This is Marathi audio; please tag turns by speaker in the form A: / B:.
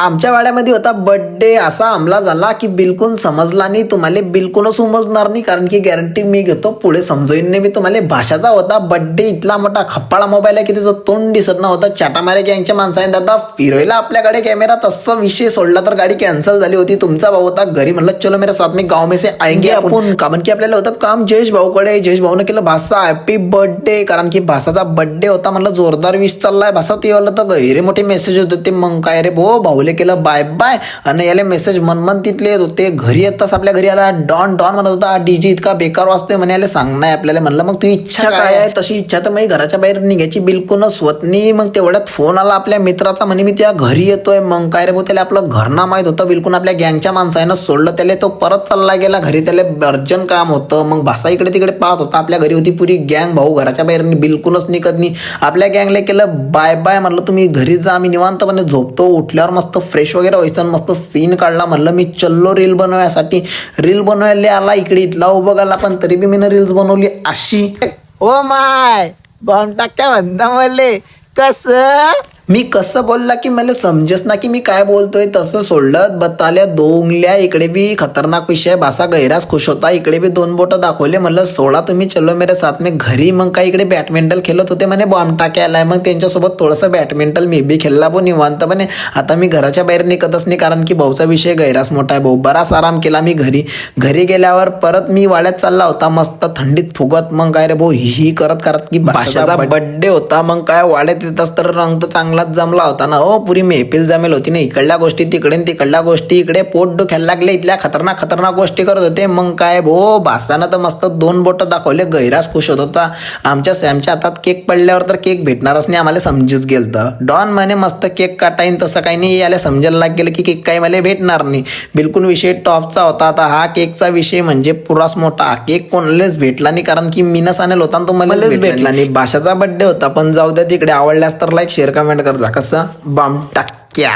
A: आमच्या वाड्यामध्ये होता बर्थडे. असा हमला झाला की बिलकुल समजला नाही, तुम्हाला बिलकुलच समजणार नाही, कारण की गॅरंटी मी घेतो पुढे समजून नाही मी तुम्हाला. भाषाचा होता बर्थडे, इथला मोठा खप्पाळा मोबाईल आहे की त्याचं तोंड दिसत नव्हतं. चाटामारे गँगच्या माणसाने दादा फिरवला आपल्याकडे कॅमेरा, तसा विषय सोडला तर गाडी कॅन्सल झाली होती. तुमचा भाऊ होता घरी, म्हणलं चलो मेरे साथ में गाव में से आएंगे आपण, कारण की आपल्याला होतं काम जयेश भाऊकडे. जयेश भाऊने केलं भाषा हॅपी बर्थडे, कारण की भाषाचा बर्थडे होता. म्हणलं जोरदार विश चाललाय भाषा, ते वाला तर गहिरे मोठे मेसेज होते ते. मग काय रे भाऊ, भाऊले केलं बाय बाय आणि याला मेसेज मन तिथले होते. घरी येताच आपल्या घरी आला डॉन डॉन म्हणत होता, डीजे इतका बेकार वाजतोय म्हणे, याला सांगणार आपल्याला. म्हणलं मग तुझी इच्छा काय आहे? तशी इच्छा तर मी घराच्या बाहेर निघायची बिलकुलच होत नाही. मग तेवढ्यात फोन आला आपल्या मित्राचा, म्हणे मी त्या घरी येतोय. मग काय रे भाऊ, त्याला आपलं घर ना माहित होतं बिलकुल. आपल्या गँगच्या माणसानं सोडलं त्याला, तो परत चालला गेला घरी, त्याला अर्जंट काम होतं. मग भाषा इकडे तिकडे पाहत होता, आपल्या घरी होती पुरी गँग. भाऊ घराच्या बाहेर बिलकुलच निघत नाही. आपल्या गँगला केलं बाय बाय, म्हणलं तुम्ही घरी जा, आम्ही निवांतपणे झोपतो. उठल्यावर मस्त फ्रेश वगैरे व्हायचं, मस्त सीन काढला. म्हणलं मी चल्लो रील बनवण्यासाठी. रील बनवायला आला इकडे, इथला उभं गाला, पण तरी बी मी रील्स बनवली अशी.
B: ओ माय बॉम्ब टाक्या म्हणता मले कसं.
A: मी कसं बोलला की मला समजेस ना की मी काय बोलतोय. तसं सोडलं बताल्या 2 उंगल्या. इकडे बी खतरनाक विषय. भाषा गैराच खुश होता. इकडे बी 2 बोटं दाखवले. म्हणलं सोडा तुम्ही, चलो मेरे साथ में घरी. मग काय इकडे बॅडमिंटन खेळत होते म्हणे, बॉम्ब टाक्या आलाय. मग त्यांच्यासोबत थोडंसं बॅडमिंटन मी बी खेळला बो निवांतपणे. आता मी घराच्या बाहेर निघतच नाही, कारण की भाऊचा विषय गैराच मोठा आहे. भाऊ बराच आराम केला मी घरी गेल्यावर. परत मी वाड्यात चालला होता मस्त थंडीत फुगत. मग काय रे भाऊ ही करत करत की भाषाचा बर्थडे होता. मग काय वाड्यात येतच तर रंग तर चांगला जमला होता ना हो. पुरी मेहफिल जमेल होती ना, इकडल्या गोष्टी तिकडे, तिकडल्या गोष्टी इकडे. पोट दुखायला लागले, इथल्या खतरनाक खतरनाक गोष्टी करत होते. मग काय भो, भासानं तर मस्त 2 बोटं दाखवले. गैराच खुश होत होता. आमच्या सॅमच्या हातात केक पडल्यावर तर केक भेटणारच नाही, आम्हाला समजीच गेलं. डॉन म्हणे मस्त केक काटाईन, तसं काही नाही. याला समजायला लाग गेलं की केक काही मला भेटणार नाही. बिलकुल विषय टॉपचा होता. आता हा केकचा विषय म्हणजे पुराच मोठा. केक कोणालाच भेटला नाही, कारण की मीनच आणेल होता आणि तो मलाच भेटला नाही. भाषाचा बर्थडे होता, पण जाऊ द्या तिकडे. आवडल्यास तर लाईक शेअर कमेंट करता. कसं बॉम्ब टाक्या.